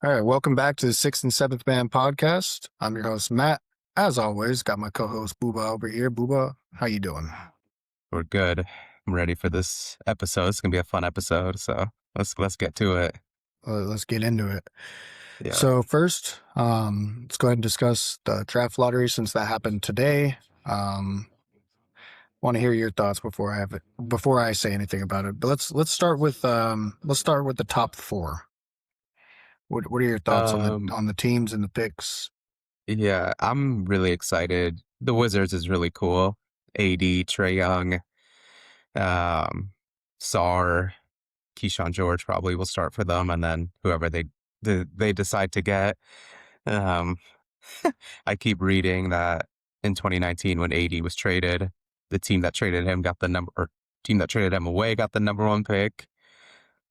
All right, welcome back to the Sixth and Seventh Man podcast. I'm your host Matt. As always, got my co-host Booba over here. Booba, how you doing? We're good. I'm ready for this episode. It's gonna be a fun episode, so let's get to it. Let's get into it. Yeah. So first, let's go ahead and discuss the draft lottery since that happened today. Want to hear your thoughts before I say anything about it. But let's start with the top four. What are your thoughts on the Um, on the teams and the picks? yeah, I'm really excited. The Wizards is really cool. AD, Trey Young, um, Sar, Keyshawn George probably will start for them, and then whoever they decide to get. Um, I keep reading that in 2019 when AD was traded, the team that traded him got the number, or team that traded him away got the number one pick.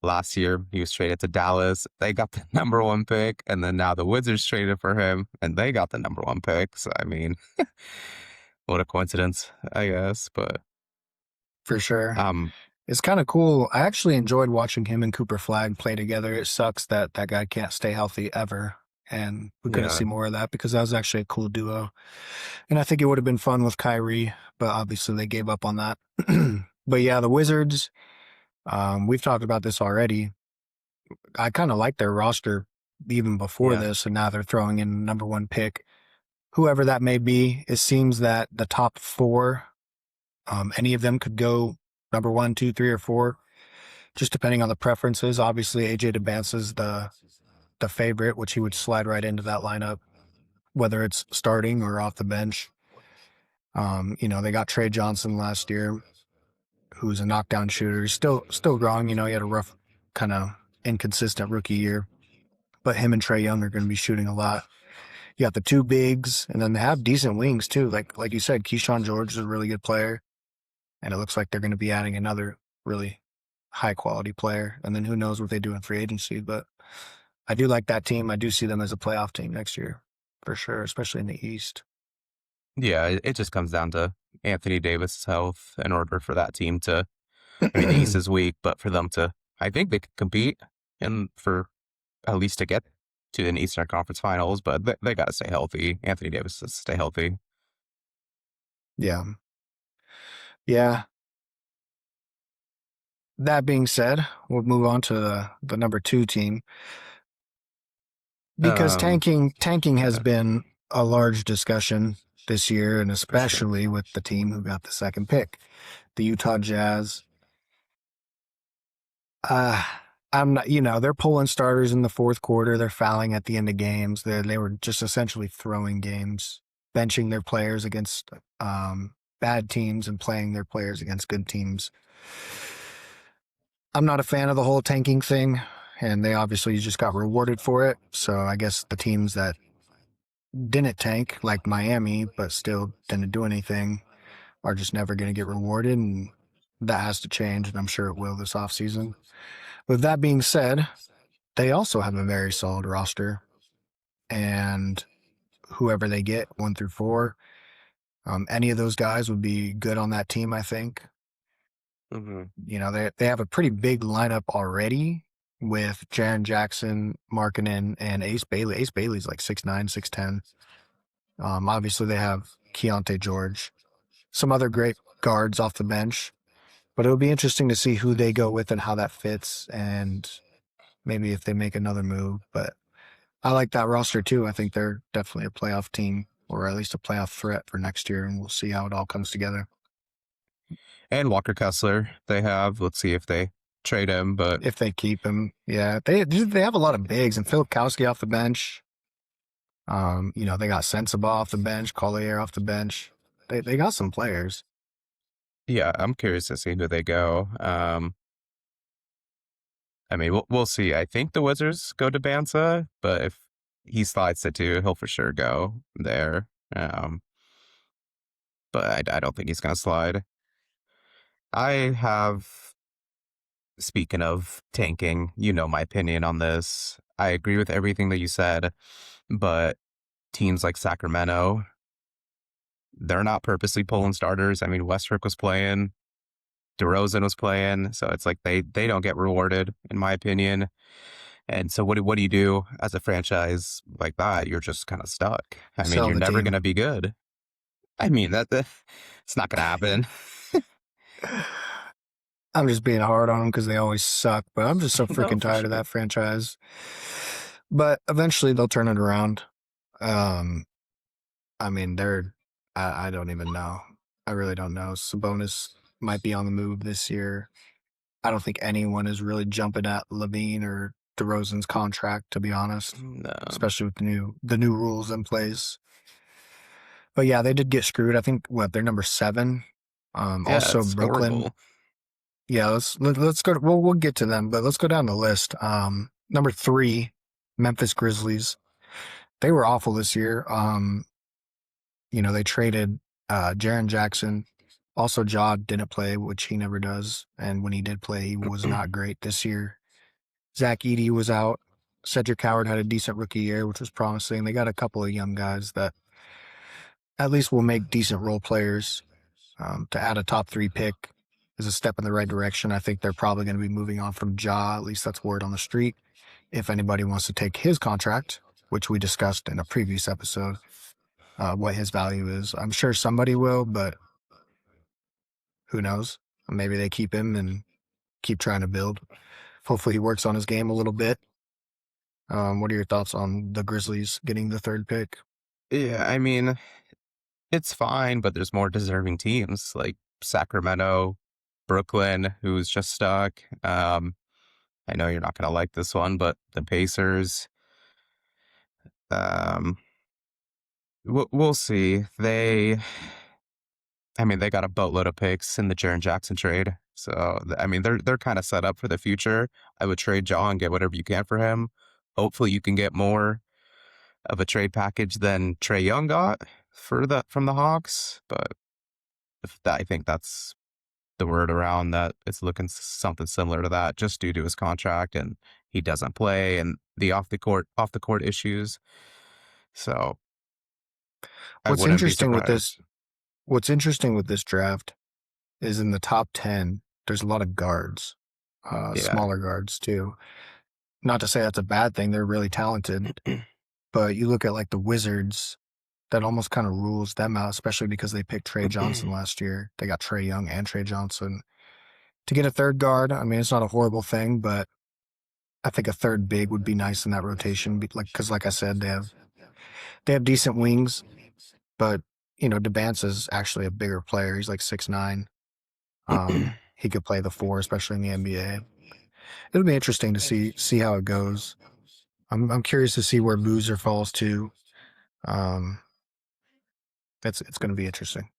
Last year, he was traded to Dallas. They got the number one pick. And then now the Wizards traded for him and they got the number one pick. So, I mean, what a coincidence, I guess. But, For sure. um, It's kind of cool. I actually enjoyed watching him and Cooper Flag play together. It sucks that that guy can't stay healthy ever. And we couldn't yeah, see more of that because that was actually a cool duo. And I think it would have been fun with Kyrie, but obviously they gave up on that. But yeah, the Wizards, we've talked about this already. I kind of like their roster even before yeah. this, and now they're throwing in the number one pick. Whoever that may be, it seems that the top four, any of them could go number one, two, three, or four, just depending on the preferences. Obviously, AJ DeBance is the favorite, which he would slide right into that lineup, whether it's starting or off the bench. They got Trey Johnson last year, who's a knockdown shooter. He's still growing. He had a rough, kind of inconsistent rookie year, but him and Trey Young are going to be shooting a lot. You got the two bigs, and then they have decent wings too. Like you said, Keyshawn George is a really good player, and it looks like they're going to be adding another really high quality player. And then who knows what they do in free agency. But I do like that team. I do see them as a playoff team next year for sure, especially in the East. Yeah, it just comes down to Anthony Davis' health in order for that team to, I mean, the East is weak, but for them to, I think they could compete and for at least to get to an Eastern Conference Finals, but they got to stay healthy. Anthony Davis has to stay healthy. Yeah. Yeah. That being said, we'll move on to the number two team because Um, tanking has yeah, been a large discussion this year, and for sure. especially with the team who got the second pick, the Utah Jazz. Uh, I'm not, they're pulling starters in the fourth quarter. They're fouling at the end of games. They were just essentially throwing games, benching their players against bad teams and playing their players against good teams. I'm not a fan of the whole tanking thing, and they obviously just got rewarded for it. So I guess the teams that didn't tank, like Miami, but still didn't do anything, are just never going to get rewarded, and that has to change, and I'm sure it will this offseason. With that being said, they also have a very solid roster, and whoever they get, one through four, any of those guys would be good on that team, I think. Hmm. They have a pretty big lineup already with Jaren Jackson, Markkanen, and Ace Bailey. Ace Bailey's like 6'9", 6'10". Obviously, they have Keontae George, some other great guards off the bench, but it'll be interesting to see who they go with and how that fits, and maybe if they make another move. But I like that roster too. I think they're definitely a playoff team, or at least a playoff threat for next year, and we'll see how it all comes together. And Walker Kessler, they have. Let's see if they trade him, but If they keep him, yeah, they have a lot of bigs, and Philip Kowski off the bench. They got Sensabaugh off the bench, Collier off the bench. They got some players. yeah, I'm curious to see who they go. I mean, we'll see. I think the Wizards go to Banza, but if he slides to two, he'll for sure go there. Um, but I don't think he's gonna slide. I have, speaking of tanking, you know my opinion on this. I agree with everything that you said, but teams like Sacramento, they're not purposely pulling starters. I mean, Westbrook was playing, DeRozan was playing, so it's like they don't get rewarded, in my opinion. And so what do you do as a franchise like that? You're just kind of stuck. I mean, Sell you're the never going team. to be good. I mean, it's not going to happen. I'm just being hard on them because they always suck, but I'm just so No, freaking for tired of sure. that franchise. But eventually they'll turn it around. Um, I mean, I don't even know. I really don't know. Sabonis might be on the move this year. I don't think anyone is really jumping at Levine or DeRozan's contract, to be honest, No. especially with the new rules in place. But yeah, they did get screwed. I think what they're number 7. Yeah, Also it's Brooklyn. horrible. Yeah, let's go. We'll get to them, but let's go down the list. Number 3, Memphis Grizzlies. They were awful this year. They traded Jaren Jackson. Also, Ja didn't play, which he never does, and when he did play, he was not great this year. Zach Edey was out. Cedric Howard had a decent rookie year, which was promising. They got a couple of young guys that at least will make decent role players. To add a top 3 pick is a step in the right direction. I think they're probably going to be moving on from Ja. At least that's word on the street. If anybody wants to take his contract, which we discussed in a previous episode, what his value is, I'm sure somebody will, but who knows? Maybe they keep him and keep trying to build. Hopefully, he works on his game a little bit. What are your thoughts on the Grizzlies getting the 3rd pick? Yeah, I mean, it's fine, but there's more deserving teams like Sacramento, Brooklyn, who's just stuck. I know you're not going to like this one, but the Pacers, um, we'll see. I mean, they got a boatload of picks in the Jaren Jackson trade. So, I mean, they're kind of set up for the future. I would trade John, get whatever you can for him. Hopefully, you can get more of a trade package than Trey Young got from the Hawks. But I think that's the word around that it's looking something similar to that, just due to his contract and he doesn't play and the off the court issues. So I What's wouldn't be interesting with surprised. this? What's interesting with this draft is in the top 10, there's a lot of guards, Yeah. smaller guards too. Not to say that's a bad thing. They're really talented, but you look at like the Wizards, that almost kind of rules them out, especially because they picked Trey Johnson last year. They got Trey Young and Trey Johnson. To get a 3rd guard, I mean, it's not a horrible thing, but I think a 3rd big would be nice in that rotation. Because like I said, they have decent wings, but Debance is actually a bigger player. He's like 6'9". He could play the 4, especially in the NBA. It'll be interesting to see how it goes. I'm curious to see where Boozer falls to. Um, it's going to be interesting.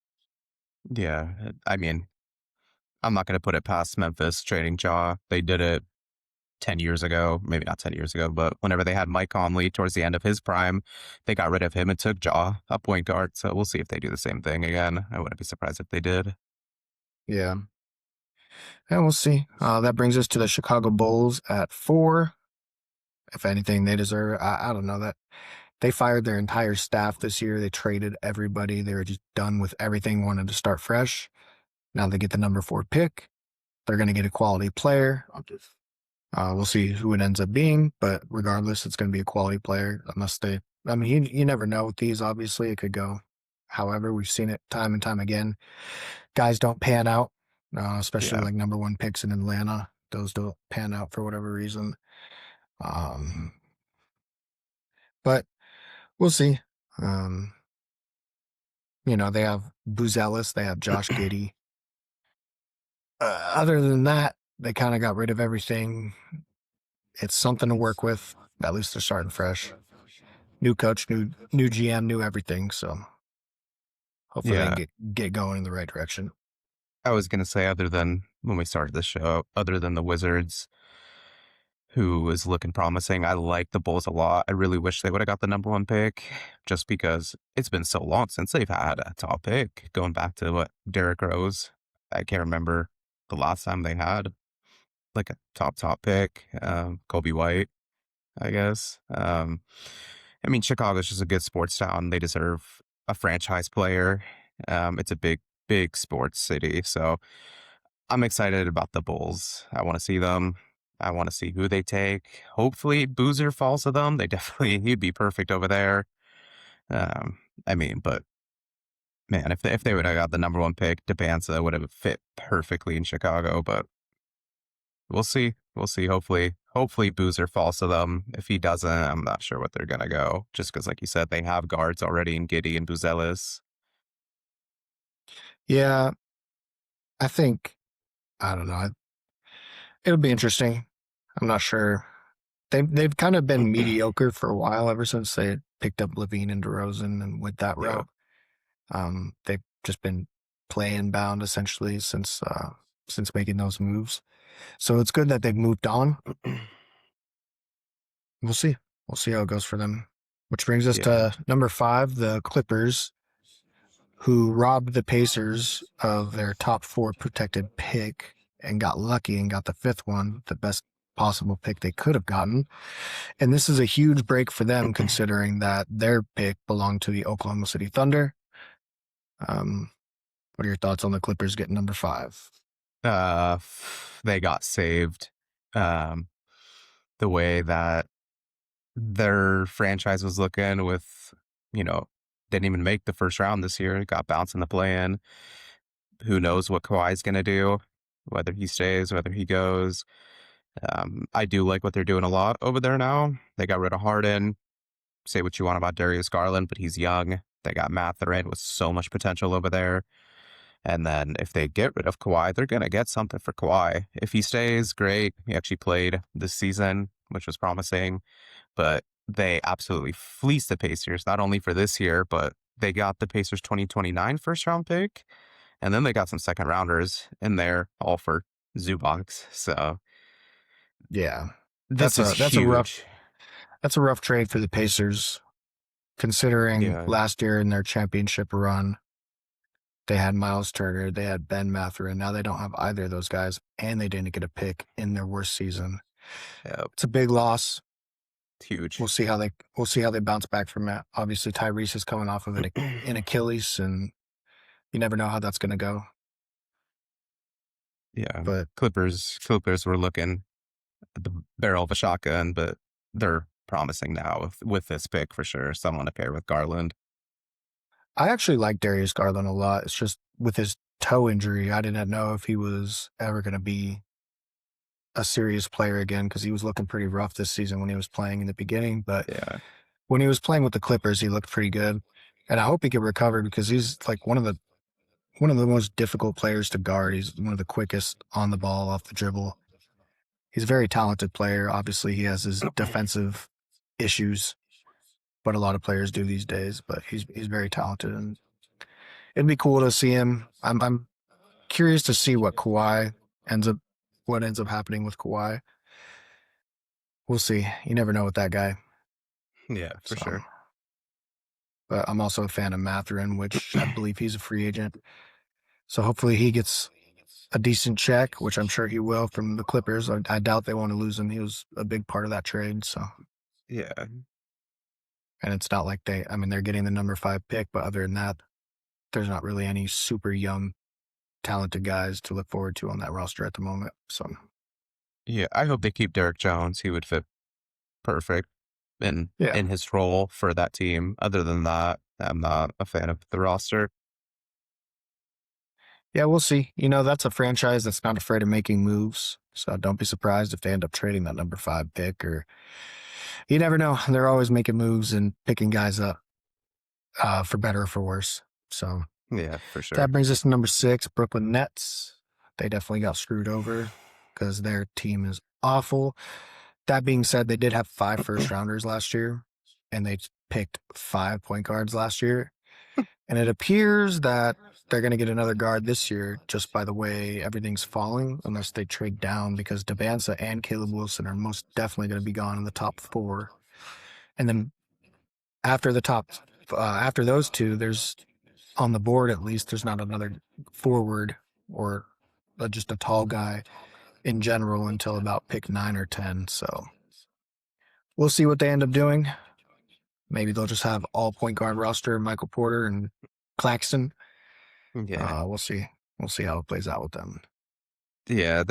Yeah. I mean, I'm not going to put it past Memphis trading Jaw. They did it 10 years ago, maybe not 10 years ago, but whenever they had Mike Conley towards the end of his prime, they got rid of him and took Jaw, a point guard. So we'll see if they do the same thing again. I wouldn't be surprised if they did. Yeah, and we'll see. That brings us to the Chicago Bulls at 4. If anything, they deserve. I don't know that they fired their entire staff this year. They traded everybody. They were just done with everything. Wanted to start fresh. Now they get the number 4 pick. They're going to get a quality player. We'll see who it ends up being, but regardless, it's going to be a quality player. Unless they, I mean, you never know with these. Obviously, it could go. However, we've seen it time and time again. Guys don't pan out, especially Yeah. like number 1 picks in Atlanta. Those don't pan out for whatever reason. Um, but we'll see. Um, they have Buzelis, they have Josh Giddey. Other than that, they kind of got rid of everything. It's something to work with. At least they're starting fresh. New coach, new GM, new everything. So hopefully they Yeah. can get going in the right direction. I was going to say, other than when we started the show, other than the Wizards, who is looking promising, I like the Bulls a lot. I really wish they would have got the number 1 pick just because it's been so long since they've had a top pick. Going back to what Derrick Rose, I can't remember the last time they had like a top pick. Kobe White, I guess. I mean, Chicago's just a good sports town. They deserve a franchise player. It's a big sports city. So I'm excited about the Bulls. I want to see them. I want to see who they take. Hopefully, Boozer falls to them. He'd be perfect over there. Um, I mean, but man, if they would have got the number one pick, Debanza would have fit perfectly in Chicago. But we'll see. We'll see. Hopefully Boozer falls to them. If he doesn't, I'm not sure what they're gonna go. Just because, like you said, they have guards already in Giddy and Buzelis. Yeah, I think I don't know. It'll be interesting. I'm not sure. They've kind of been mediocre for a while ever since they picked up Levine and DeRozan and went that Yeah. route. They've just been playing bound essentially since making those moves. So it's good that they've moved on. We'll see. We'll see how it goes for them. Which brings us Yeah. to number 5, the Clippers, who robbed the Pacers of their top 4 protected pick and got lucky and got the 5th one, the best possible pick they could have gotten. And this is a huge break for them considering that their pick belonged to the Oklahoma City Thunder. What are your thoughts on the Clippers getting number 5? They got saved. The way that their franchise was looking with, didn't even make the first round this year, got bounced in the play-in. Who knows what Kawhi's going to do, whether he stays, whether he goes. I do like what they're doing a lot over there now. They got rid of Harden. Say what you want about Darius Garland, but he's young. They got Mathurin with so much potential over there. And then if they get rid of Kawhi, they're going to get something for Kawhi. If he stays, great. He actually played this season, which was promising. But they absolutely fleeced the Pacers, not only for this year, but they got the Pacers 2029 first round pick. And then they got some second rounders in there, all for Zubox. So Yeah. this is That's a rough huge. that's a rough trade for the Pacers considering Yeah. last year in their championship run they had Miles Turner, they had Ben Mathurin. Now they don't have either of those guys, and they didn't get a pick in their worst season. Yep. It's a big loss. It's huge. We'll see how they bounce back from that. Obviously, Tyrese is coming off of an Achilles, and you never know how that's going to go. Yeah. But Clippers were looking at the barrel of a shotgun, but they're promising now with this pick for sure. Someone to pair with Garland. I actually like Darius Garland a lot. It's just with his toe injury, I didn't know if he was ever going to be a serious player again because he was looking pretty rough this season when he was playing in the beginning. But Yeah. when he was playing with the Clippers, he looked pretty good. And I hope he can recover because he's like one of the most difficult players to guard. He's one of the quickest on the ball off the dribble. He's a very talented player. Obviously, he has his defensive issues, but a lot of players do these days. But he's very talented, and it'd be cool to see him. I'm curious to see what ends up happening with Kawhi. We'll see. You never know with that guy. Yeah, for So, sure. But I'm also a fan of Mathurin, which I believe he's a free agent. So hopefully he gets a decent check, which I'm sure he will from the Clippers. I doubt they want to lose him. He was a big part of that trade. So, Yeah. and it's not like they're getting the number 5 pick, but other than that, there's not really any super young, talented guys to look forward to on that roster at the moment. So, Yeah. I hope they keep Derek Jones. He would fit perfect in his role for that team. Other than that, I'm not a fan of the roster. yeah, we'll see. That's a franchise that's not afraid of making moves. So don't be surprised if they end up trading that number 5 pick, or you never know. They're always making moves and picking guys up for better or for worse. So Yeah, for sure. that brings us to number 6, Brooklyn Nets. They definitely got screwed over because their team is awful. That being said, they did have 5 first rounders last year, and they picked 5 point guards last year. And it appears that they're going to get another guard this year just by the way everything's falling, unless they trade down, because Debanza and Caleb Wilson are most definitely going to be gone in the top 4. And then after those two, there's on the board at least, there's not another forward or just a tall guy in general until about pick 9 or 10. So we'll see what they end up doing. Maybe they'll just have all point guard roster, Michael Porter and Claxton. Yeah. We'll see. We'll see how it plays out with them. Yeah,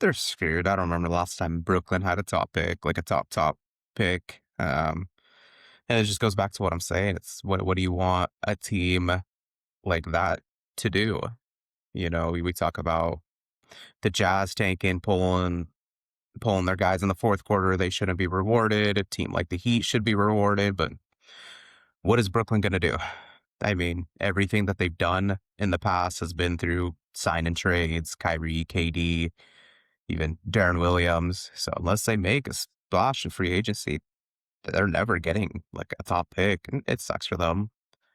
they're screwed. I don't remember the last time Brooklyn had a top pick, like a top pick. And it just goes back to what I'm saying. It's what do you want a team like that to do? You know, we talk about the Jazz tanking, pulling their guys in the fourth quarter. They shouldn't be rewarded. A team like the Heat should be rewarded, but what is Brooklyn going to do? I mean, everything that they've done in the past has been through sign and trades, Kyrie, KD, even Darren Williams. So unless they make a splash in free agency, they're never getting like a top pick. And it sucks for them.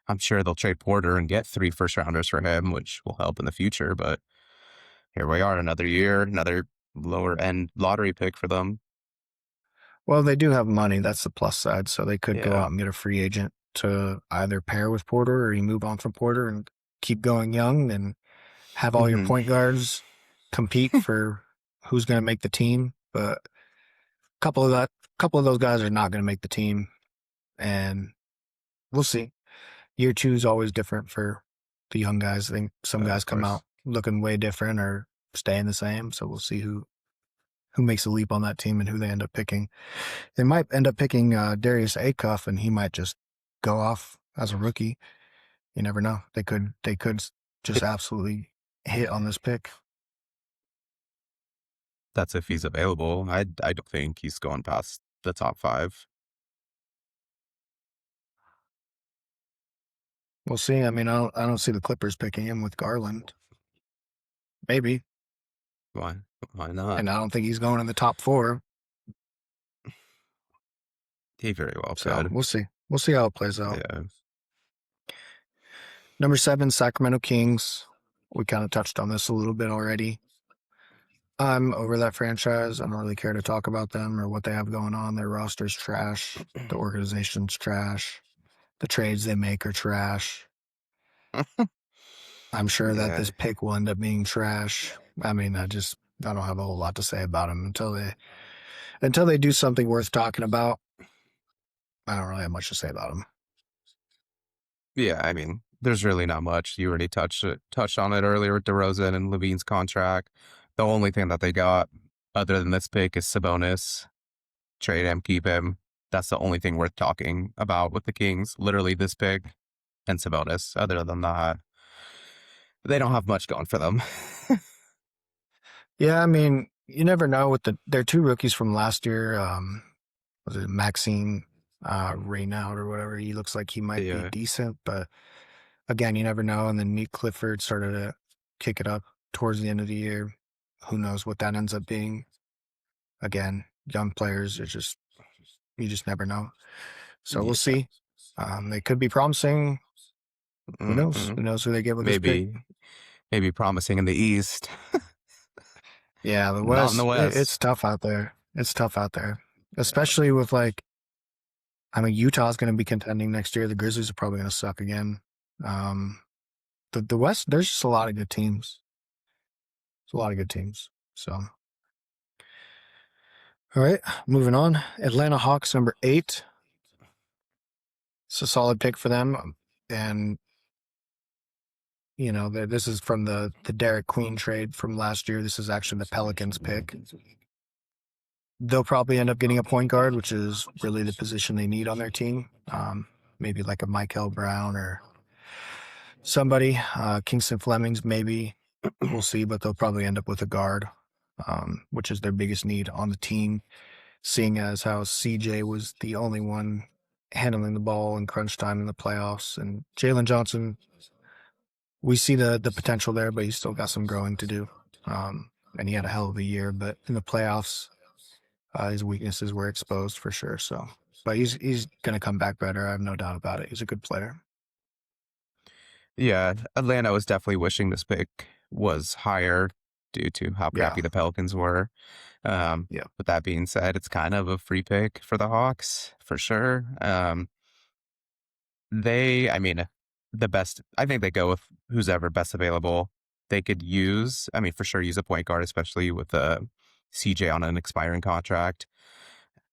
I'm sure they'll trade Porter and get 3 first rounders for him, which will help in the future. But here we are, another year, another lower end lottery pick for them. Well, they do have money. That's the plus side. So they could go Yeah. out and get a free agent to either pair with Porter or you move on from Porter and keep going young and have all your Mhm. point guards compete for who's going to make the team. But a couple of those guys are not going to make the team, and we'll see. Year 2 is always different for the young guys. I think some guys Of come course. out looking way different or staying the same. So we'll see who makes a leap on that team and who they end up picking. They might end up picking Darius Acuff, and he might just go off as a rookie. You never know. They could just absolutely hit on this pick. That's if he's available. I don't think he's going past the top 5. We'll see. I mean, I don't see the Clippers picking him with Garland. Maybe, Why? Why not? and I don't think he's going in the top 4. He very well So could. we'll see. We'll see how it plays out. Yeah. Number 7, Sacramento Kings. We kind of touched on this a little bit already. I'm over that franchise. I don't really care to talk about them or what they have going on. Their roster's trash. The organization's trash. The trades they make are trash. I'm sure that Yeah. this pick will end up being trash. I mean, I don't have a whole lot to say about them until they do something worth talking about. I don't really have much to say about them. Yeah, I mean, there's really not much. You already touched on it earlier with DeRozan and Levine's contract. The only thing that they got other than this pick is Sabonis. Trade him, keep him. That's the only thing worth talking about with the Kings. Literally this pick and Sabonis. Other than that, they don't have much going for them. Yeah, I mean, you never know with their 2 rookies from last year. Was it Maxine Raynaud or whatever? He looks like he might be Yeah. decent, but again, you never know. And then Nick Clifford started to kick it up towards the end of the year. Who knows what that ends up being? Again, young players are you just never know. So we'll Yeah. see. They could be promising. Who knows? Mhm. Who knows who they get with this pick? Maybe promising in the East. Yeah, the Not in the West, it's West. tough out there. It's tough out there, especially with I mean, Utah's going to be contending next year. The Grizzlies are probably going to suck again. The West, there's just a lot of good teams. It's a lot of good teams. So, all right, moving on. Atlanta Hawks, number 8. It's a solid pick for them, and you know this is from the Derek Queen trade from last year. This is actually the Pelicans pick. They'll probably end up getting a point guard, which is really the position they need on their team. Maybe like a Michael Brown or somebody. Kingston Flemings, maybe. We'll see, but they'll probably end up with a guard, which is their biggest need on the team, seeing as how CJ was the only one handling the ball in crunch time in the playoffs. And Jalen Johnson, we see the potential there, but he's still got some growing to do. And he had a hell of a year, but in the playoffs, his weaknesses were exposed for sure. So, but he's going to come back better. I have no doubt about it. He's a good player. Yeah, Atlanta was definitely wishing this pick was higher due to how Yeah. crappy the Pelicans were. Yeah. With that being said, it's kind of a free pick for the Hawks for sure. I mean, I think they go with who's ever best available. They could use, I mean, for sure, use a point guard, especially with CJ on an expiring contract.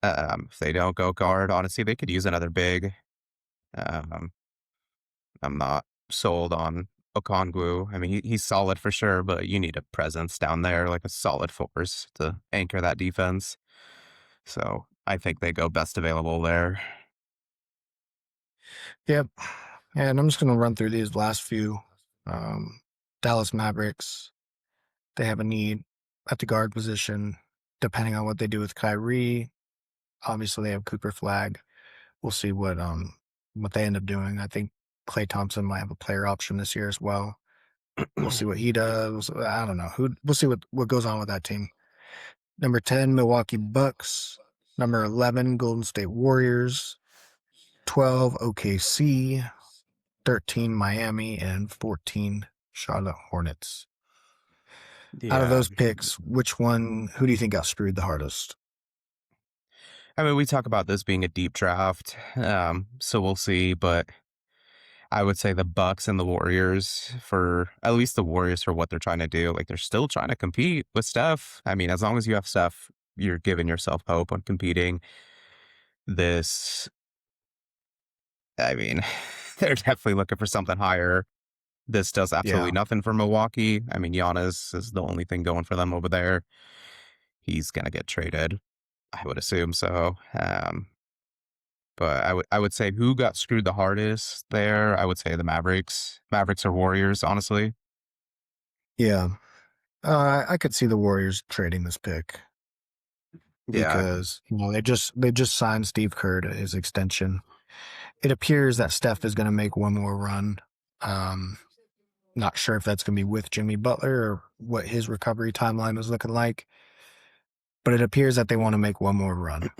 If they don't go guard, honestly, they could use another big. I'm not sold on Okongwu. I mean, he's solid for sure, but you need a presence down there, like a solid force to anchor that defense. So I think they go best available there. Yep. And I'm just going to run through these last few. Dallas Mavericks, they have a need at the guard position, depending on what they do with Kyrie. Obviously, they have Cooper Flag. We'll see what they end up doing. I think Klay Thompson might have a player option this year as well. We'll see what he does. I don't know. We'll see what goes on with that team. Number 10, Milwaukee Bucks. Number 11, Golden State Warriors. 12, OKC. 13, Miami. And 14, Charlotte Hornets. Out of Yeah. those picks, who do you think got screwed the hardest? I mean, we talk about this being a deep draft, so we'll see. But I would say the Bucks and the Warriors, for at least the Warriors, for what they're trying to do. Like, they're still trying to compete with Steph. I mean, as long as you have Steph, you're giving yourself hope on competing. This, I mean, they're definitely looking for something higher. This does absolutely Yeah. nothing for Milwaukee. I mean, Giannis is the only thing going for them over there. He's gonna get traded, I would assume so. But I would say who got screwed the hardest there. I would say the Mavericks or Warriors, honestly. Yeah. I could see the Warriors trading this pick Yeah, because they just signed Steve Kerr to his extension. It appears that Steph is going to make one more run. Um, Not sure if that's going to be with Jimmy Butler or what his recovery timeline is looking like, but it appears that they want to make one more run.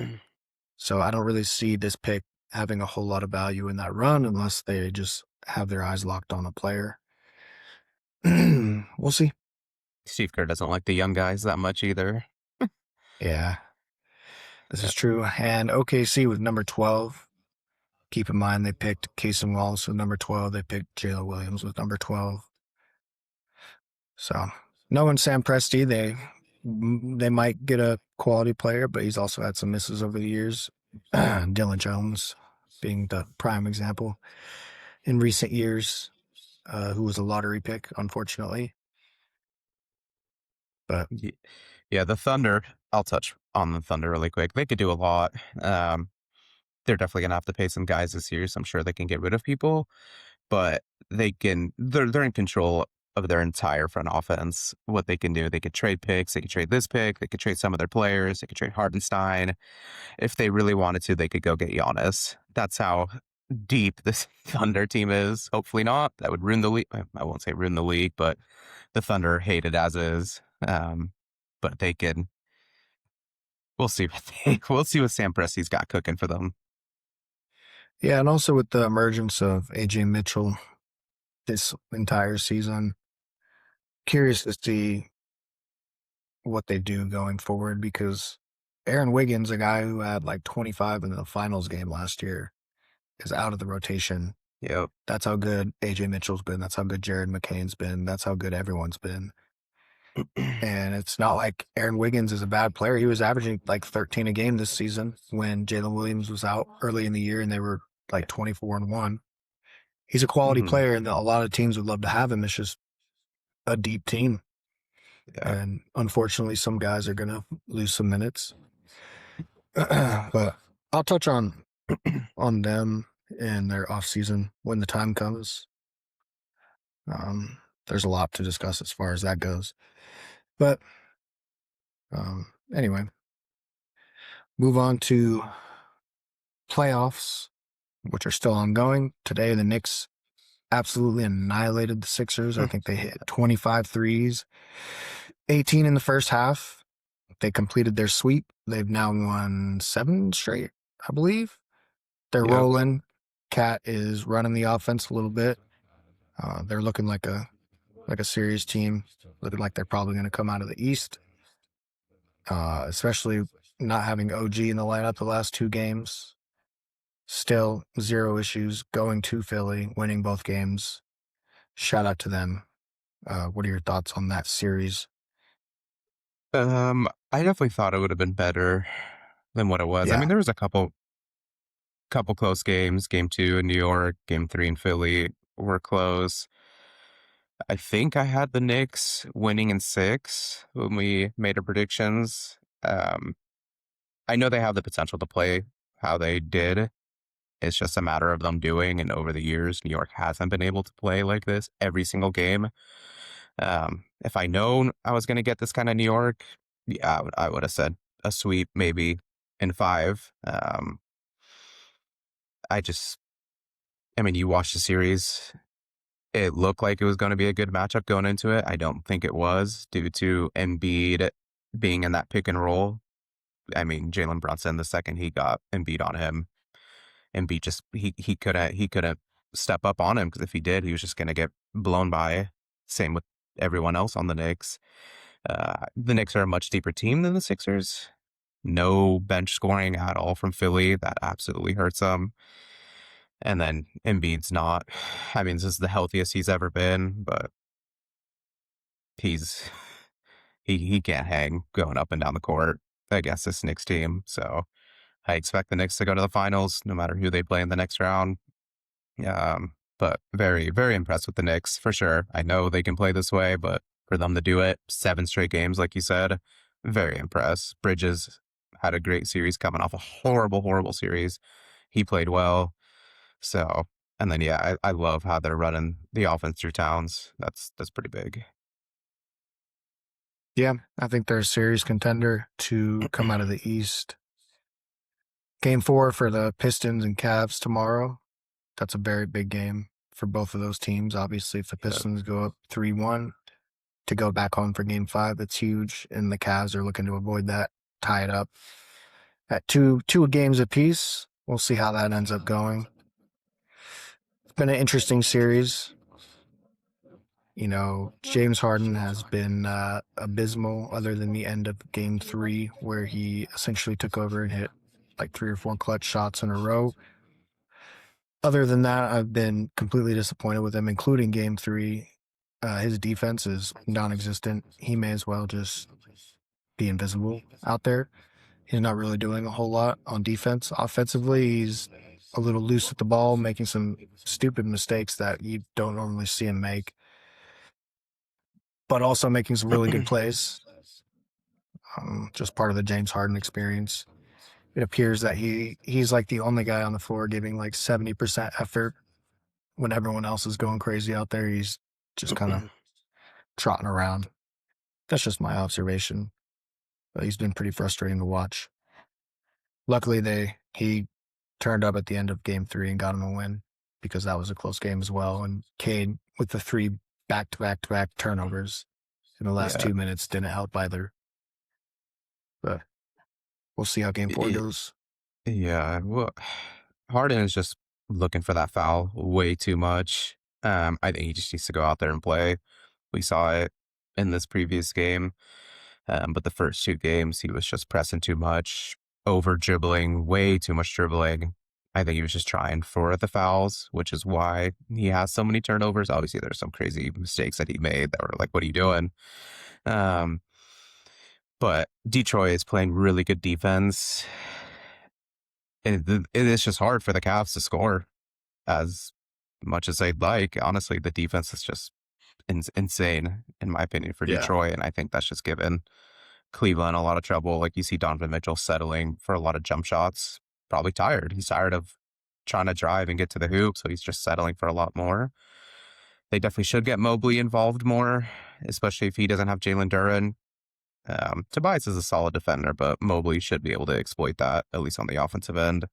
So I don't really see this pick having a whole lot of value in that run unless they just have their eyes locked on a player. We'll see. Steve Kerr doesn't like the young guys that much either. Yeah, this Yeah. is true. And OKC with number 12. Keep in mind they picked Casey Wallace with number 12. They picked Jalen Williams with number 12. So knowing Sam Presti, they might get a quality player, but he's also had some misses over the years. Dylan Jones being the prime example in recent years, who was a lottery pick, unfortunately. But Yeah, the Thunder. I'll touch on the Thunder really quick. They could do a lot. They're definitely gonna have to pay some guys this year, so I'm sure they can get rid of people. But they're in control of their entire front offense. What they can do, they could trade picks, they could trade this pick, they could trade some of their players, they could trade Hartenstein. If they really wanted to, they could go get Giannis. That's how deep this Thunder team is. Hopefully not. That would ruin the league. I won't say ruin the league, but the Thunder hate it as is. But they can. We'll see we'll see what Sam Presti's got cooking for them. yeah, and also with the emergence of AJ Mitchell this entire season, curious to see what they do going forward because Aaron Wiggins, a guy who had like 25 in the finals game last year, is out of the rotation. Yep. That's how good AJ Mitchell's been. That's how good Jared McCain's been. That's how good everyone's been. And it's not like Aaron Wiggins is a bad player. He was averaging like 13 a game this season when Jalen Williams was out early in the year and they were like 24-1. He's a quality Mhm. player and a lot of teams would love to have him. It's just a deep team. Yeah. And unfortunately, some guys are going to lose some minutes. But I'll touch on them in their off season when the time comes. There's a lot to discuss as far as that goes. But anyway, move on to playoffs, which are still ongoing. Today, the Knicks absolutely annihilated the Sixers. I think they hit 25 threes, 18 in the first half. They completed their sweep. They've now won 7 straight, I believe. They're Yep. rolling. Cat is running the offense a little bit. They're looking like a serious team, looking like they're probably going to come out of the East, especially not having OG in the lineup the last 2 games. Still 0 issues going to Philly, winning both games. Shout out to them. What are your thoughts on that series? I definitely thought it would have been better than what it was. I Yeah. mean, there was a couple close games. Game 2 in New York, Game 3 in Philly were close. I think I had the Knicks winning in 6 when we made our predictions. I know they have the potential to play how they did. It's just a matter of them doing, and over the years, New York hasn't been able to play like this every single game. If I known I was going to get this kind of New York, yeah, I would have said a sweep maybe in 5. I just, I mean, you watched the series. It looked like it was going to be a good matchup going into it. I don't think it was due to Embiid being in that pick and roll. I mean, Jalen Brunson, the second he got Embiid on him, Embiid just he couldn't step up on him, because if he did, he was just going to get blown by. Same with everyone else on the Knicks. The Knicks are a much deeper team than the Sixers. No bench scoring at all from Philly. That absolutely hurts them. And then Embiid's not. I mean, this is the healthiest he's ever been, but he's he can't hang going up and down the court against this Knicks team. So I expect the Knicks to go to the finals, no matter who they play in the next round. But very, very impressed with the Knicks for sure. I know they can play this way, but for them to do it 7 straight games, like you said, very impressed. Bridges had a great series coming off a horrible, horrible series. He played well. So, and then yeah, I love how they're running the offense through Towns. That's pretty big. Yeah, I think they're a serious contender to come out of the East. Game 4 for the Pistons and Cavs tomorrow. That's a very big game for both of those teams. Obviously, if the Pistons go up 3-1 to go back home for Game 5, it's huge, and the Cavs are looking to avoid that, tie it up at two games apiece. We'll see how that ends up going. It's been an interesting series. You know, James Harden has been abysmal other than the end of Game 3, where he essentially took over and hit like 3 or 4 clutch shots in a row. Other than that, I've been completely disappointed with him, including Game 3. His defense is non-existent. He may as well just be invisible out there. He's not really doing a whole lot on defense. Offensively, he's a little loose with the ball, making some stupid mistakes that you don't normally see him make, but also making some really good plays. Just part of the James Harden experience. It appears that he's like the only guy on the floor giving like 70% effort when everyone else is going crazy out there. He's just kind of trotting around. That's just my observation. But he's been pretty frustrating to watch. Luckily, he turned up at the end of Game 3 and got him a win, because that was a close game as well. And Cade, with the 3 back-to-back turnovers in the last 2 minutes, didn't help either. But we'll see how Game 4 goes. Yeah, well, Harden is just looking for that foul way too much. I think he just needs to go out there and play. We saw it in this previous game. But the first 2 games, he was just pressing too much, over dribbling, way too much dribbling. I think he was just trying for the fouls, which is why he has so many turnovers. Obviously, there's some crazy mistakes that he made that were like, what are you doing? But Detroit is playing really good defense. It is just hard for the Cavs to score as much as they'd like. Honestly, the defense is just insane, in my opinion, for Detroit. And I think that's just given Cleveland a lot of trouble. Like, you see Donovan Mitchell settling for a lot of jump shots, probably tired. He's tired of trying to drive and get to the hoop, so he's just settling for a lot more. They definitely should get Mobley involved more, especially if he doesn't have Jalen Duren. Tobias is a solid defender, but Mobley should be able to exploit that, at least on the offensive end.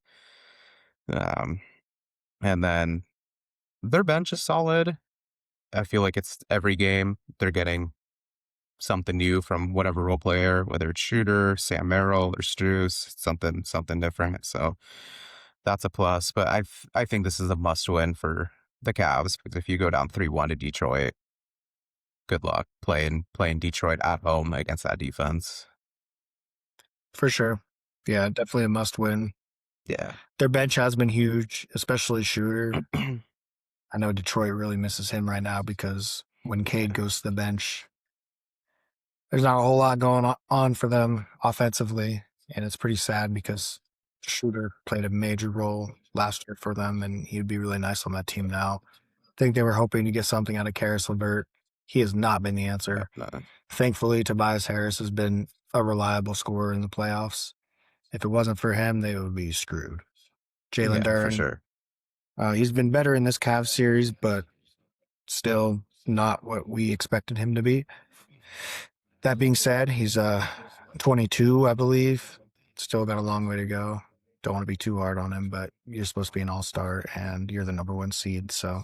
And then their bench is solid. I feel like it's every game they're getting something new from whatever role player, whether it's Shooter, Sam Merrill, or Strus, something different. So that's a plus. But I think this is a must win for the Cavs, because if you go down 3-1 to Detroit, good luck playing Detroit at home against that defense. For sure. Yeah, definitely a must win. Yeah. Their bench has been huge, especially Shooter. I know Detroit really misses him right now, because when Cade goes to the bench, there's not a whole lot going on for them offensively. And it's pretty sad, because Shooter played a major role last year for them, and he'd be really nice on that team now. think they were hoping to get something out of Karis LeVert. He has not been the answer. No. Thankfully, Tobias Harris has been a reliable scorer in the playoffs. If it wasn't for him, they would be screwed. Jalen Yeah, for Duren, sure. he's been better in this Cavs series, but still not what we expected him to be. That being said, he's 22, I believe. Still got a long way to go. Don't want to be too hard on him, but you're supposed to be an all-star and you're the number one seed. So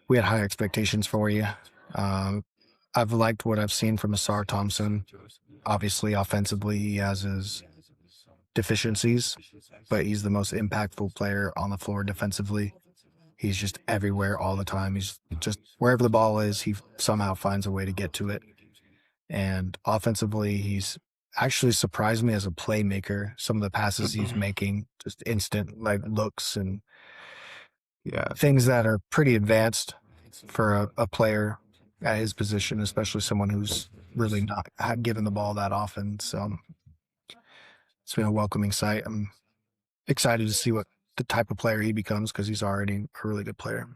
we had high expectations for you. I've liked what I've seen from Asar Thompson. Obviously, offensively, he has his deficiencies, but he's the most impactful player on the floor defensively. He's just everywhere all the time. He's just wherever the ball is, he somehow finds a way to get to it. And offensively, he's actually surprised me as a playmaker. Some of the passes he's making, just instant like looks and Yeah, things that are pretty advanced for a player at his position, especially someone who's really not given the ball that often. So it's been a welcoming sight. I'm excited to see what the type of player he becomes because he's already a really good player.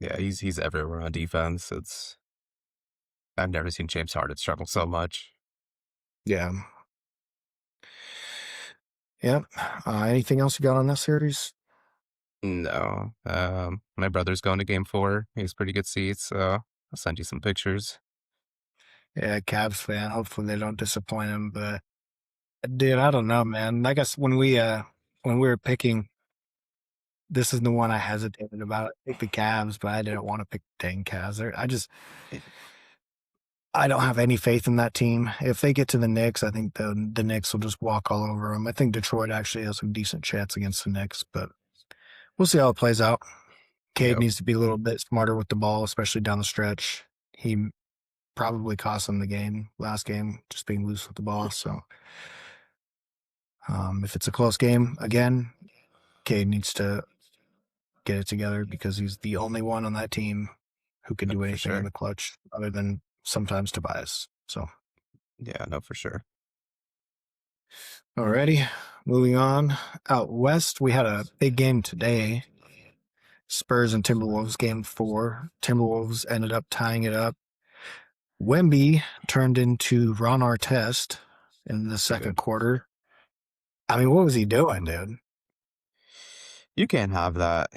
yeah, he's everywhere on defense. I've never seen James Harden struggle so much. Yeah. Yep. Anything else you got on this series? No. My brother's going to game 4. He has pretty good seats, so I'll send you some pictures. Yeah, Cavs fan. Hopefully they don't disappoint him. But dude, I don't know, man. I guess when we were picking, this is the one I hesitated about. I picked the Cavs, but I didn't want to pick the dang Cavs. I don't have any faith in that team. If they get to the Knicks, I think the Knicks will just walk all over them. I think Detroit actually has a decent chance against the Knicks, but we'll see how it plays out. Cade Yep. needs to be a little bit smarter with the ball, especially down the stretch. He probably cost them the game last game, just being loose with the ball. So if it's a close game again, Cade needs to get it together because he's the only one on that team who can No, do for anything in sure. the clutch other than sometimes Tobias. So Yeah, no, for sure. alrighty, moving on. Out west, we had a big game today. Spurs and Timberwolves game 4. Timberwolves ended up tying it up. Wemby turned into Ron Artest in the second Good. quarter. I mean, what was he doing, dude? You can't have that.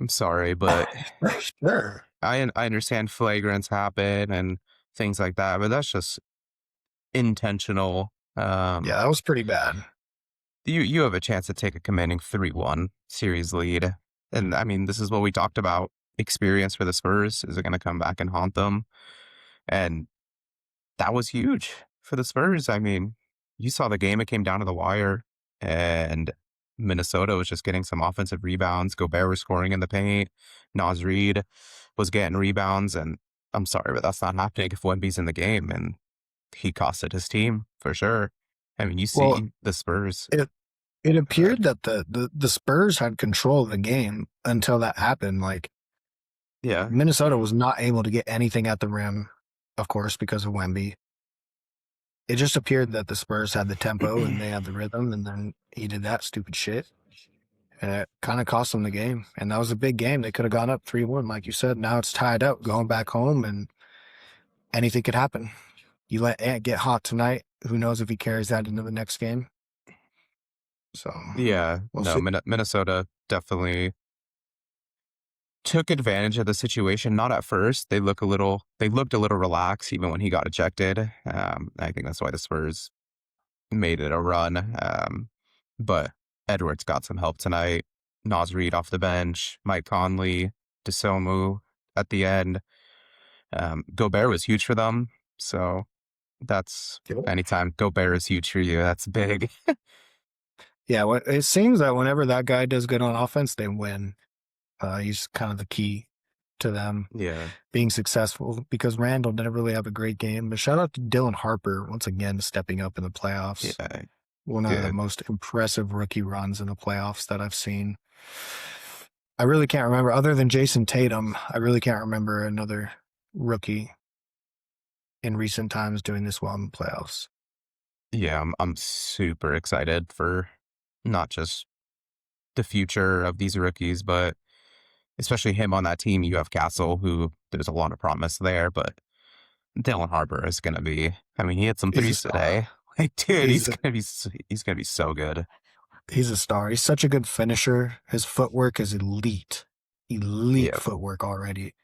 I'm sorry, but For sure. I understand flagrants happen and things like that, but that's just intentional. Yeah, that was pretty bad. You have a chance to take a commanding 3-1 series lead. And I mean, this is what we talked about. Experience for the Spurs. Is it going to come back and haunt them? And that was huge for the Spurs. I mean, you saw the game, it came down to the wire, and Minnesota was just getting some offensive rebounds. Gobert was scoring in the paint. Naz Reid was getting rebounds. And I'm sorry, but that's not happening if Wemby's in the game. And he costed his team for sure. I mean, you Well, see the Spurs. it appeared that the Spurs had control of the game until that happened. Like Yeah. Minnesota was not able to get anything at the rim, of course, because of Wemby. It just appeared that the Spurs had the tempo and they had the rhythm, and then he did that stupid shit. And it kind of cost them the game. And that was a big game. They could have gone up 3-1, like you said. Now it's tied up, going back home, and anything could happen. You let Ant get hot tonight. Who knows if he carries that into the next game? So Yeah. we'll No, see. Minnesota definitely took advantage of the situation. Not at first. They looked a little relaxed even when he got ejected. I think that's why the Spurs made it a run. But Edwards got some help tonight. Naz Reid off the bench, Mike Conley, DeSomu at the end. Gobert was huge for them. So that's anytime Gobert is huge for you, that's big. Yeah, it seems that whenever that guy does good on offense, they win. He's kind of the key to them Yeah. being successful because Randall didn't really have a great game. But shout out to Dylan Harper once again stepping up in the playoffs. Yeah. One of the Good. most impressive rookie runs in the playoffs that I've seen. I really can't remember, other than Jason Tatum, I really can't remember another rookie in recent times doing this well in the playoffs. Yeah, I'm super excited for not just the future of these rookies, but especially him on that team. You have Castle, who there's a lot of promise there, but Dylan Harper is going to be. I mean, he had some He's a threes star. today. Like, dude, He's a, he's gonna be so good. he's a star. He's such a good finisher. His footwork is elite. Elite Yeah, footwork already.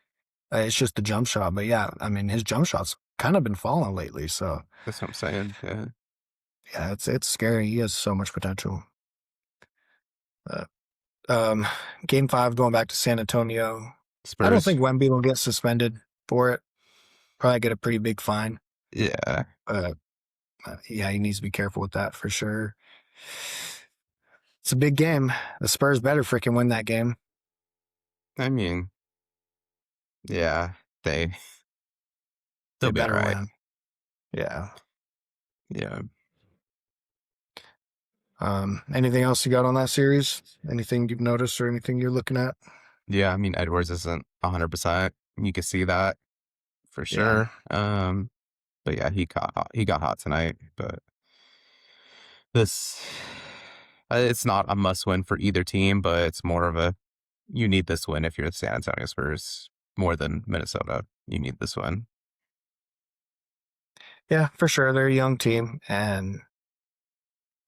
It's just the jump shot. But yeah, I mean, his jump shot's kind of been falling lately. So that's what I'm saying. Yeah, yeah, it's scary. He has so much potential. Uh, um, Game 5 going back to San Antonio. I don't Spurs. think Wemby will get suspended for it. Probably get a pretty big fine. Yeah, Uh, yeah, he needs to be careful with that for sure. It's a big game. The Spurs better freaking win that game. I mean, yeah, they'll They be all better right. win. Yeah. Yeah. Anything else you got on that series? Anything you've noticed or anything you're looking at? Yeah, I mean Edwards isn't 100%. You can see that for Yeah. sure. But yeah, he got hot tonight. But this, it's not a must win for either team, but it's more of a you need this win if you're the San Antonio Spurs more than Minnesota. You need this win. Yeah, for sure. They're a young team, and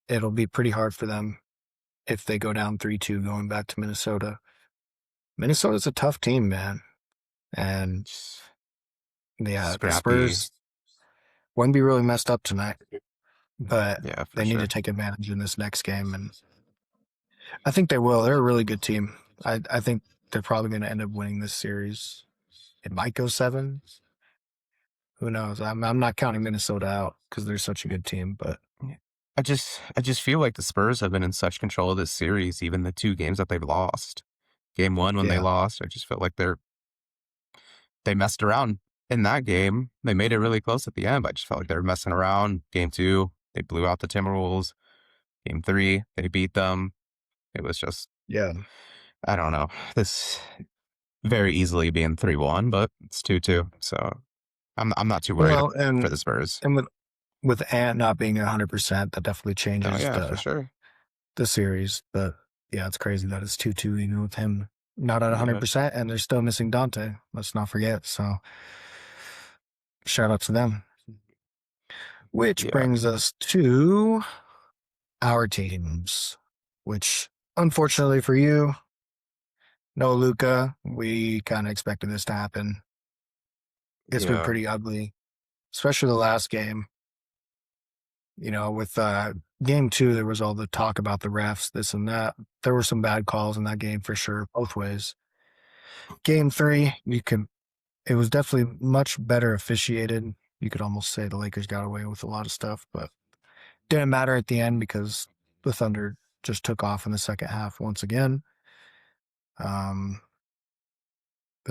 it'll be pretty hard for them if they go down 3-2 going back to Minnesota. Minnesota's a tough team, man. And yeah, the Scrappy. Spurs wouldn't be really messed up tonight, but Yeah, for they need to sure. take advantage in this next game. And I think they will. They're a really good team. I think they're probably going to end up winning this series. It might go 7. Who knows? I'm not counting Minnesota out because they're such a good team, but I just feel like the Spurs have been in such control of this series, even the 2 games that they've lost. Game 1 when they yeah, lost, I just felt like they messed around in that game. They made it really close at the end, but I just felt like they were messing around. Game 2, they blew out the Timberwolves. Game 3, they beat them. It was just yeah. I don't know. This very easily being 3-1, but it's 2-2. So I'm not too worried Well, for the Spurs. and with Ant not being 100%, that definitely Oh changes yeah, for sure. the series. But yeah, it's crazy that it's 2-2 even with him not at Yeah. 100%, and they're still missing Dante. Let's not forget. So shout out to them. Which Yeah. brings us to our teams, which unfortunately for you, no Luca. We kind of expected this to happen. It's been Yeah. pretty ugly, especially the last game. You know, with game 2, there was all the talk about the refs, this and that. There were some bad calls in that game for sure, both ways. Game 3, it was definitely much better officiated. You could almost say the Lakers got away with a lot of stuff, but didn't matter at the end because the Thunder just took off in the second half once again. A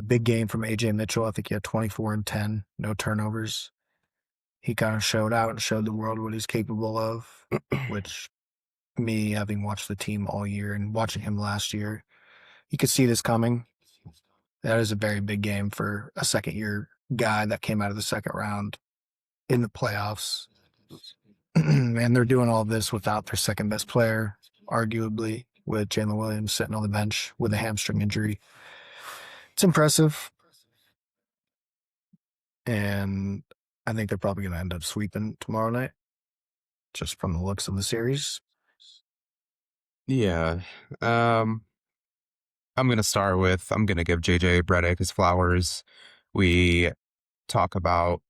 big game from AJ Mitchell. I think he had 24 and 10, no turnovers. He kind of showed out and showed the world what he's capable of, which me having watched the team all year and watching him last year, you could see this coming. That is a very big game for a second year guy that came out of the second round in the playoffs. And they're doing all this without their second best player, arguably, with Jalen Williams sitting on the bench with a hamstring injury. It's impressive. And I think they're probably going to end up sweeping tomorrow night, just from the looks of the series. Yeah. I'm gonna give JJ Redick his flowers. We talk about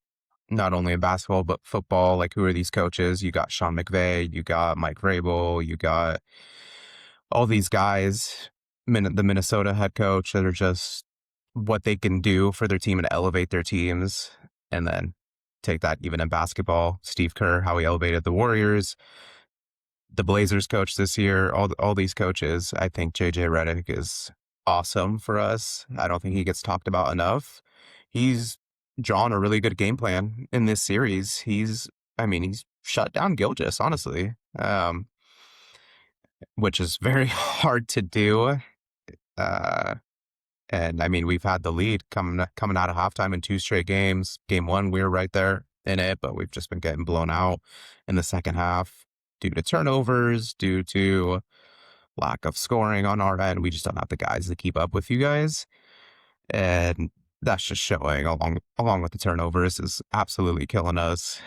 not only in basketball but football, like who are these coaches? You got Sean McVay, you got Mike Vrabel, you got all these guys, the Minnesota head coach that are just what they can do for their team and elevate their teams. And then take that even in basketball. Steve Kerr, how he elevated the Warriors, the Blazers coach this year, all these coaches. I think JJ Redick is awesome for us. I don't think he gets talked about enough. He's drawn a really good game plan in this series. He's shut down Gilgeous, honestly, which is very hard to do. And I mean, we've had the lead coming out of halftime in 2 straight games. Game 1, we were right there in it, but we've just been getting blown out in the second half due to turnovers, due to lack of scoring on our end. We just don't have the guys to keep up with you guys. And that's just showing along with the turnovers is absolutely killing us.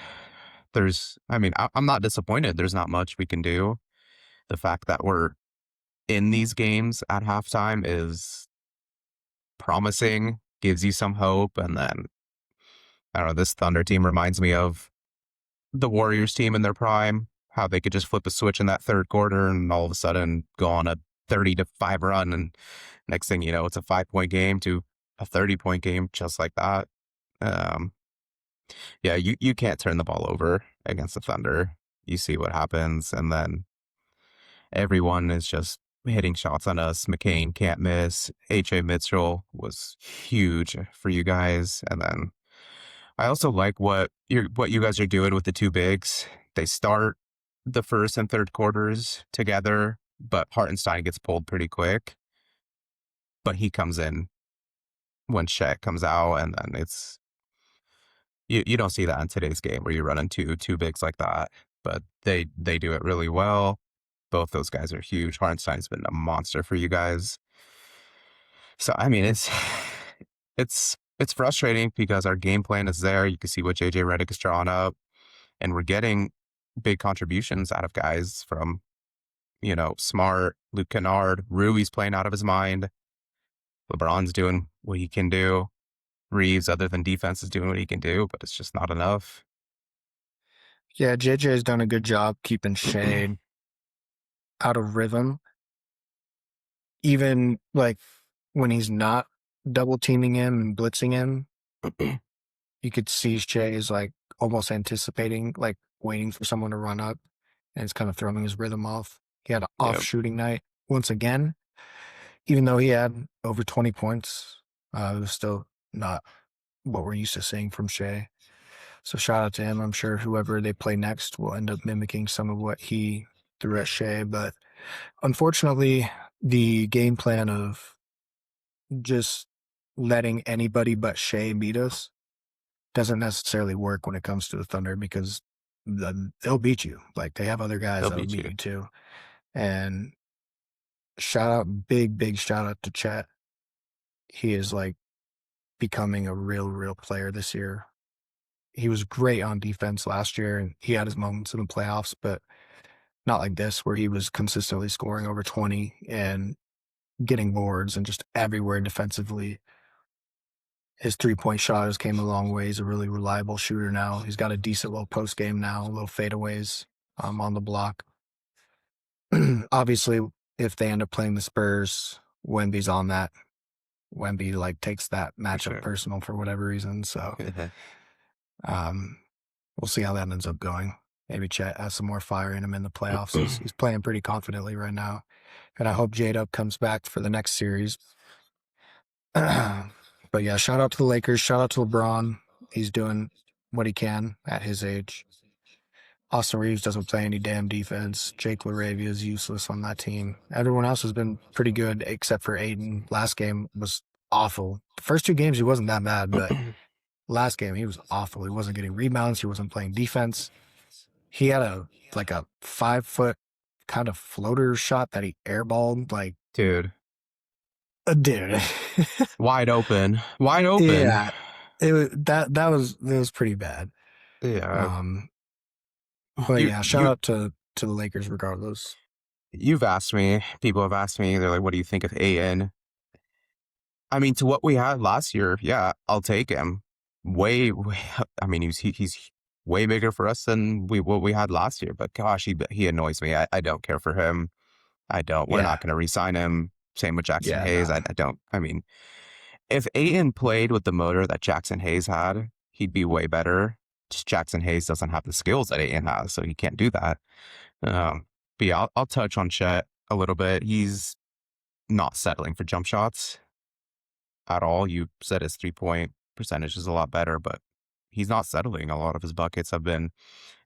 I'm not disappointed. There's not much we can do. The fact that we're in these games at halftime is promising, gives you some hope. And then, I don't know, this Thunder team reminds me of the Warriors team in their prime, how they could just flip a switch in that third quarter and all of a sudden go on a 30-5 run. And next thing you know, it's a 5-point game to a 30-point game, just like that. Yeah, you can't turn the ball over against the Thunder. You see what happens, and then everyone is just hitting shots on us. McCain can't miss. H.A. Mitchell was huge for you guys. And then I also like what you guys are doing with the two bigs. They start the first and third quarters together, but Hartenstein gets pulled pretty quick. But he comes in when Shet comes out, and then it's you don't see that in today's game where you're running two bigs like that. But they do it really well. Both those guys are huge. Hartenstein's been a monster for you guys. So I mean, it's frustrating because our game plan is there. You can see what JJ Redick is drawing up, and we're getting big contributions out of guys from, Smart, Luke Kennard, Rui's playing out of his mind. LeBron's doing what he can do. Reeves, other than defense, is doing what he can do, but it's just not enough. Yeah, JJ has done a good job keeping Shea out of rhythm. Even like when he's not double teaming him and blitzing him, you could see Shea is like almost anticipating, like waiting for someone to run up, and it's kind of throwing his rhythm off. He had an off shooting night once again, even though he had over 20 points. It was still not what we're used to seeing from Shea. So shout out to him. I'm sure whoever they play next will end up mimicking some of what he threw at Shea. But unfortunately, the game plan of just letting anybody but Shea beat us doesn't necessarily work when it comes to the Thunder, because they'll beat you. Like, they have other guys that'll beat you too. And big shout out to Chet. He is like becoming a real player this year. He was great on defense last year, and he had his moments in the playoffs, but not like this, where he was consistently scoring over 20 and getting boards and just everywhere defensively. His 3-point shot has came a long way. He's a really reliable shooter now. He's got a decent little post game now, little fadeaways on the block. Obviously, if they end up playing the Spurs, Wemby's on that. Wemby like takes that matchup personal for whatever reason. So we'll see how that ends up going. Maybe Chet has some more fire in him in the playoffs. He's playing pretty confidently right now. And I hope J-Dub comes back for the next series. But yeah, shout out to the Lakers. Shout out to LeBron. He's doing what he can at his age. Austin Reeves doesn't play any damn defense. Jake LaRavia is useless on that team. Everyone else has been pretty good except for Aiden. Last game was awful. The first 2 games he wasn't that bad, but last game he was awful. He wasn't getting rebounds. He wasn't playing defense. He had a 5-foot kind of floater shot that he airballed. Like, dude. Wide open. Yeah, it was pretty bad. Yeah. But yeah, shout out to the Lakers regardless. People have asked me, they're like, what do you think of Aiden? I mean, to what we had last year, yeah, I'll take him. Way, I mean, he's way bigger for us than what we had last year, but gosh, he annoys me. I don't care for him. I don't. We're not going to re-sign him. Same with Jackson Hayes. No. I don't. I mean, if Aiden played with the motor that Jackson Hayes had, he'd be way better. Just Jackson Hayes doesn't have the skills that Aiden has, so he can't do that. But yeah, I'll touch on Chet a little bit. He's not settling for jump shots at all. You said his 3-point percentage is a lot better, but he's not settling. A lot of his buckets have been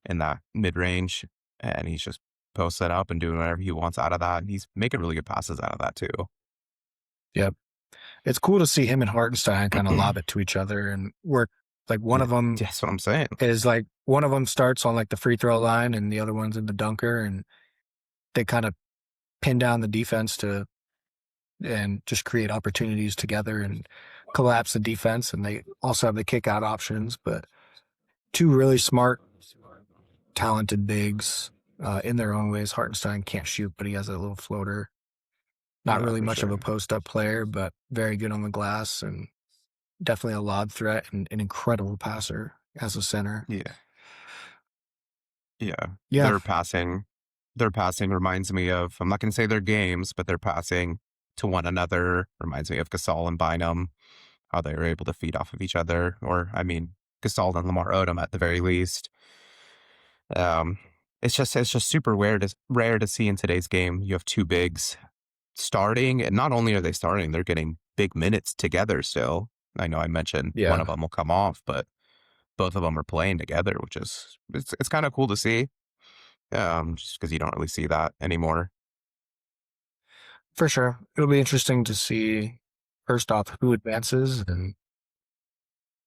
in that mid-range, and he's just posted up and doing whatever he wants out of that. And he's making really good passes out of that too. Yep. It's cool to see him and Hartenstein kind of lob it to each other and work. Like, one of them, that's what I'm saying, is like one of them starts on like the free throw line and the other one's in the dunker, and they kind of pin down the defense and just create opportunities together and collapse the defense. And they also have the kick out options, but two really smart, talented bigs in their own ways. Hartenstein can't shoot, but he has a little floater. Not Yeah, really for much of sure. a post up player, but very good on the glass and definitely a lob threat and an incredible passer as a center. Yeah. Yeah. Yeah, Their passing reminds me of, I'm not going to say their games, but their passing to one another reminds me of Gasol and Bynum, how they were able to feed off of each other. Or, I mean, Gasol and Lamar Odom at the very least. Um, it's just super rare to see in today's game. You have two bigs starting, and not only are they starting, they're getting big minutes together still. I know I mentioned one yeah, of them will come off, but both of them are playing together, which is it's kind of cool to see. Just because you don't really see that anymore. for sure. It'll be interesting to see first off who advances and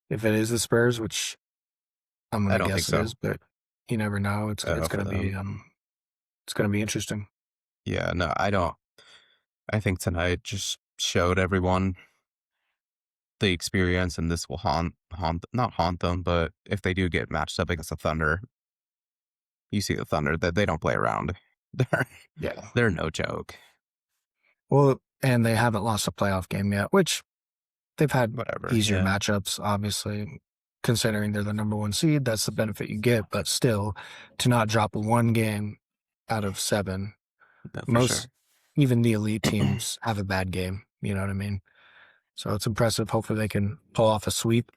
if it is the Spurs, which I'm I gonna don't think guess it so. is, but you never know. It's For gonna be them. it's gonna be interesting. Yeah, no, I don't. I think tonight just showed everyone the experience, and this will not haunt them, but if they do get matched up against the Thunder, you see the Thunder that they don't play around. They're Yeah. they're no joke. Well, and they haven't lost a playoff game yet, which they've had Whatever. easier Yeah. matchups, obviously, considering they're the number one seed. That's the benefit you get, but still, to not drop one game out of seven, No, for most sure. even the elite teams have a bad game. You know what I mean? So it's impressive. Hopefully, they can pull off a sweep,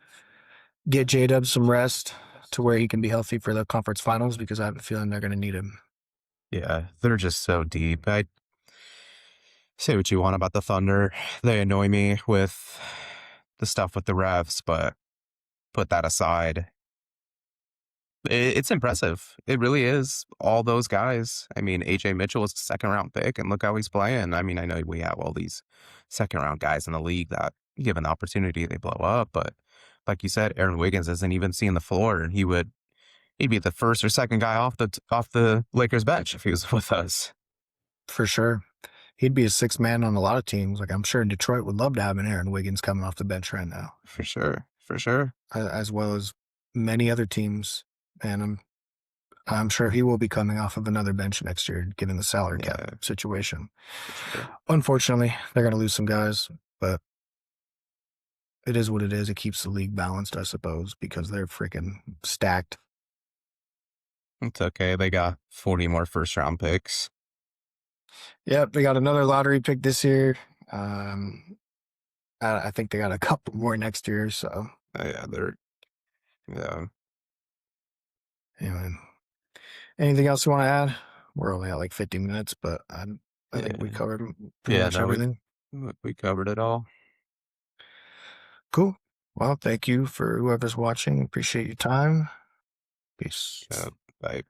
get J Dub some rest to where he can be healthy for the conference finals because I have a feeling they're going to need him. Yeah, they're just so deep. I say what you want about the Thunder. They annoy me with the stuff with the refs, but put that aside, it's impressive. It really is. All those guys. I mean, AJ Mitchell was a second round pick, and look how he's playing. I mean, I know we have all these second round guys in the league that, given the opportunity, they blow up. But like you said, Aaron Wiggins isn't even seeing the floor, and he'd be the first or second guy off the Lakers bench if he was with us. For sure. He'd be a six man on a lot of teams. Like I'm sure Detroit would love to have an Aaron Wiggins coming off the bench right now, For sure. For sure. as well as many other teams. And I'm sure he will be coming off of another bench next year, given the salary Yeah, cap situation. for sure. Unfortunately, they're going to lose some guys, but it is what it is. It keeps the league balanced, I suppose, because they're freaking stacked. It's okay. They got 40 more first round picks. Yep, they got another lottery pick this year. Um, I think they got a couple more next year. So Yeah, yeah. anyway, anything else you want to add? We're only at like 50 minutes, but I think we Yeah. covered pretty Yeah, much no, everything. we covered it all. Cool. Well, thank you for whoever's watching. Appreciate your time. Peace. Bye.